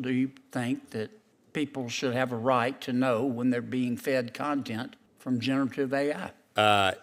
Do you think that people should have a right to know when they're being fed content from generative AI? I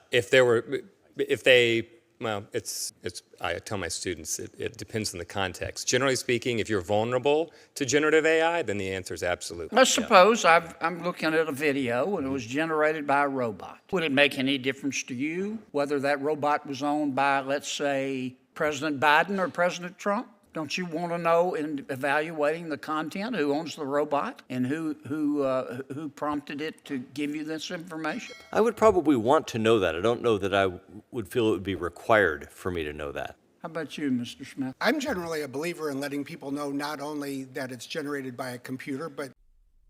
tell my students it depends on the context. Generally speaking, if you're vulnerable to generative AI, then the answer is absolutely. Let's suppose I'm looking at a video and it was generated by a robot. Would it make any difference to you whether that robot was owned by, let's say, President Biden or President Trump? Don't you want to know in evaluating the content who owns the robot and who prompted it to give you this information? I would probably want to know that. I don't know that I would feel it would be required for me to know that. How about you, Mr. Smith? I'm generally a believer in letting people know not only that it's generated by a computer, but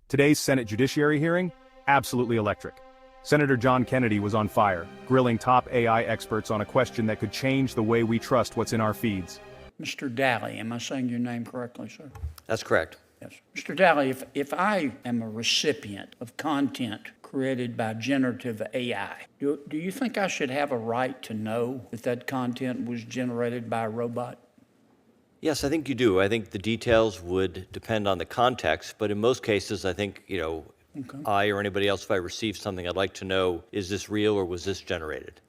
Today's Senate Judiciary hearing? Absolutely electric. Senator John Kennedy was on fire, grilling top AI experts on a question that could change the way we trust what's in our feeds. Mr. Daly, am I saying your name correctly, sir? That's correct. Yes. Mr. Daly, if I am a recipient of content created by generative AI, do you think I should have a right to know that that content was generated by a robot? Yes, I think you do. I think the details would depend on the context, but in most cases, I think, I or anybody else, if I receive something, I'd like to know, is this real or was this generated?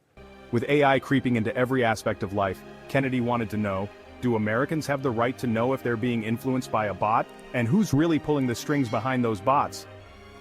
With AI creeping into every aspect of life, Kennedy wanted to know, do Americans have the right to know if they're being influenced by a bot? And who's really pulling the strings behind those bots?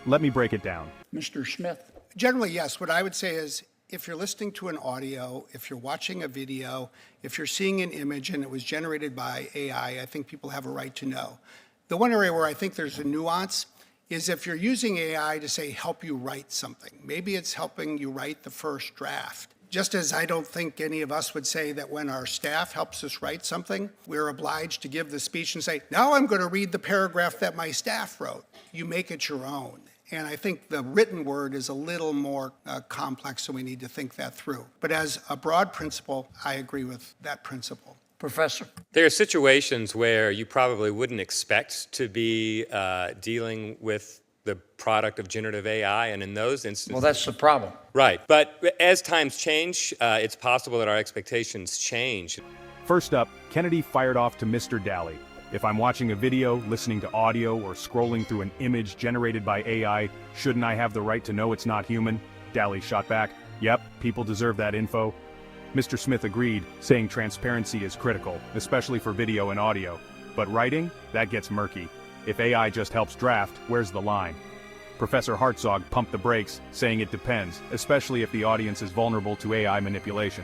Let me break it down. Mr. Smith? generally, yes. What I would say is if you're listening to an audio, if you're watching a video, if you're seeing an image and it was generated by AI, I think people have a right to know. The one area where I think there's a nuance is if you're using AI to say, help you write something. Maybe it's helping you write the first draft. Just as I don't think any of us would say that when our staff helps us write something, we're obliged to give the speech and say, now I'm going to read the paragraph that my staff wrote. You make it your own. And I think the written word is a little more complex, so we need to think that through. But as a broad principle, I agree with that principle. Professor? There are situations where you probably wouldn't expect to be dealing with the product of generative AI, and in those instances... Well, that's the problem. Right. But as times change, it's possible that our expectations change. First up, Kennedy fired off to Mr. Daly. If I'm watching a video, listening to audio, or scrolling through an image generated by AI, shouldn't I have the right to know it's not human? Daly shot back, yep, people deserve that info. Mr. Smith agreed, saying transparency is critical, especially for video and audio. But writing? That gets murky. If AI just helps draft, where's the line? Professor Hartzog pumped the brakes, saying it depends, especially if the audience is vulnerable to AI manipulation.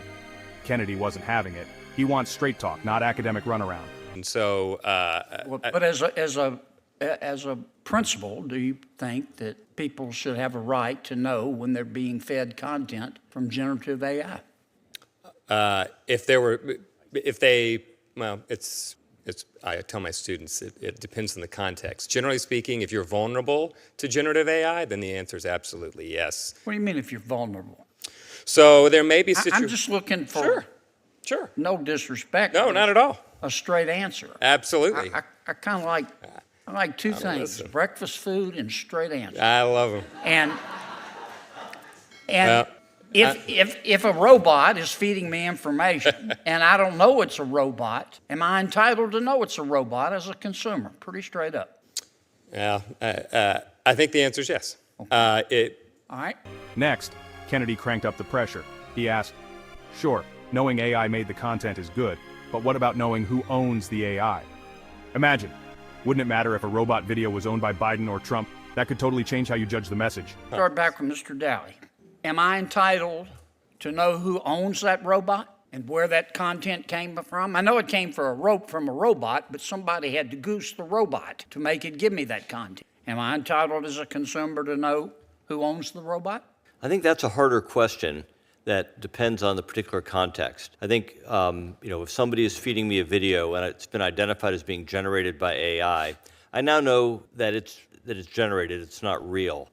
Kennedy wasn't having it. He wants straight talk, not academic runaround. And so... But as a principle, do you think that people should have a right to know when they're being fed content from generative AI? I tell my students it depends on the context. Generally speaking, if you're vulnerable to generative AI, then the answer is absolutely yes. What do you mean if you're vulnerable? So there may be situations... I'm just looking for... Sure. No disrespect. No, not at all. A straight answer. Absolutely. I kind of like... I like two things, breakfast food and straight answers. I love them. And if a robot is feeding me information and I don't know it's a robot, am I entitled to know it's a robot as a consumer? Pretty straight up. Yeah, I think the answer is yes. Okay. All right. Next, Kennedy cranked up the pressure. He asked, sure, knowing AI made the content is good, but what about knowing who owns the AI? Imagine, wouldn't it matter if a robot video was owned by Biden or Trump? That could totally change how you judge the message. Start back with Mr. Daly. Am I entitled to know who owns that robot and where that content came from? I know it came from a robot, but somebody had to goose the robot to make it give me that content. Am I entitled as a consumer to know who owns the robot? I think that's a harder question that depends on the particular context. I think, if somebody is feeding me a video and it's been identified as being generated by AI, I now know that it's generated, it's not real.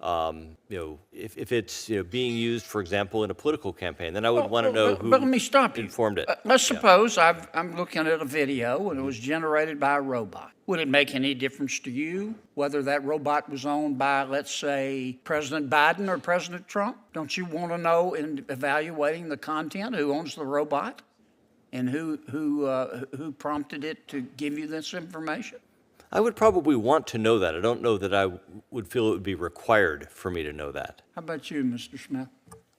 If it's being used, for example, in a political campaign, then I would want to know who but let me stop you. informed it. Let's suppose I'm looking at a video and it was generated by a robot. Would it make any difference to you whether that robot was owned by, let's say, President Biden or President Trump? Don't you want to know in evaluating the content who owns the robot and who prompted it to give you this information? I would probably want to know that. I don't know that I would feel it would be required for me to know that. How about you, Mr. Smith?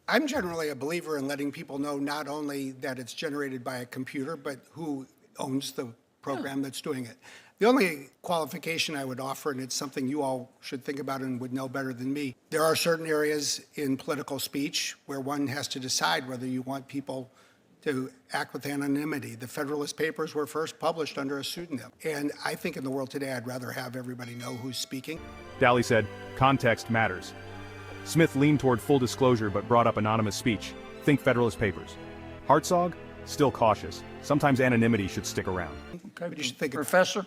I'm generally a believer in letting people know not only that it's generated by a computer, but who owns the program that's doing it. The only qualification I would offer, and it's something you all should think about and would know better than me, there are certain areas in political speech where one has to decide whether you want people to act with anonymity. The Federalist Papers were first published under a pseudonym. And I think in the world today, I'd rather have everybody know who's speaking. Daly said, context matters. Smith leaned toward full disclosure but brought up anonymous speech. Think Federalist Papers. Hartzog, still cautious. Sometimes anonymity should stick around. Okay, you should think of- Professor?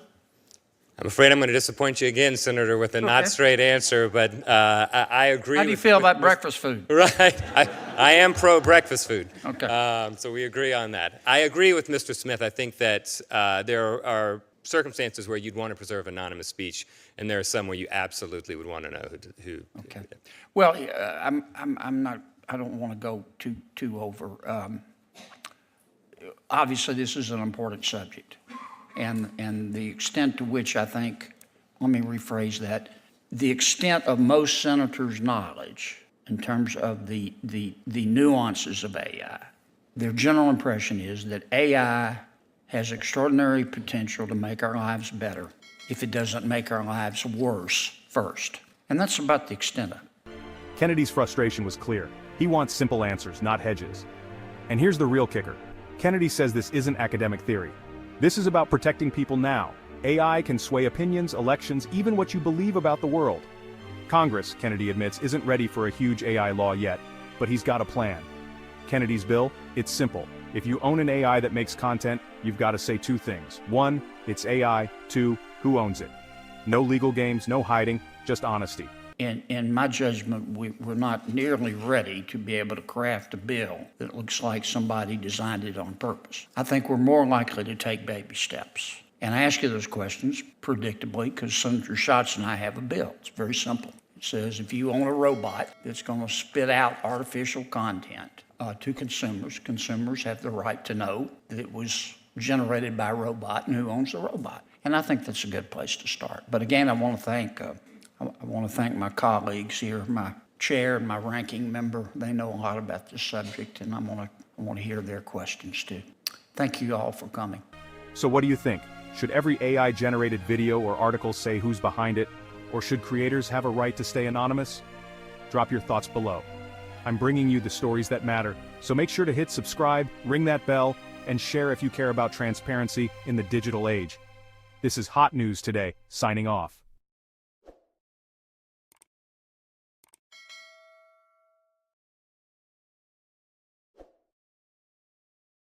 I'm afraid I'm going to disappoint you again, Senator, with a not straight answer, but I agree. How do you feel about breakfast food? Right. I am pro-breakfast food. Okay. So we agree on that. I agree with Mr. Smith. I think that there are circumstances where you'd want to preserve anonymous speech, and there are some where you absolutely would want to know who. Okay. Well, I'm not. I don't want to go too over. Obviously, this is an important subject, and the extent to which I think, let me rephrase that, the extent of most senators' knowledge in terms of the nuances of AI, their general impression is that AI has extraordinary potential to make our lives better if it doesn't make our lives worse first. And that's about the extent of it. Kennedy's frustration was clear. He wants simple answers, not hedges. And here's the real kicker. Kennedy says this isn't academic theory. This is about protecting people now. AI can sway opinions, elections, even what you believe about the world. Congress, Kennedy admits, isn't ready for a huge AI law yet, but he's got a plan. Kennedy's bill, it's simple. If you own an AI that makes content, you've got to say two things. One, it's AI. Two, who owns it? No legal games, no hiding, just honesty. In my judgment, we're not nearly ready to be able to craft a bill that looks like somebody designed it on purpose. I think we're more likely to take baby steps. And I ask you those questions, predictably, because Senator Schatz and I have a bill. It's very simple. It says if you own a robot that's going to spit out artificial content to consumers, consumers have the right to know that it was generated by a robot and who owns the robot. And I think that's a good place to start. But again, I want to thank my colleagues here, my chair and my ranking member. They know a lot about this subject, and I want to hear their questions too. Thank you all for coming. So what do you think? Should every AI-generated video or article say who's behind it? Or should creators have a right to stay anonymous? Drop your thoughts below. I'm bringing you the stories that matter, so make sure to hit subscribe, ring that bell, and share if you care about transparency in the digital age. This is Hot News Today, signing off.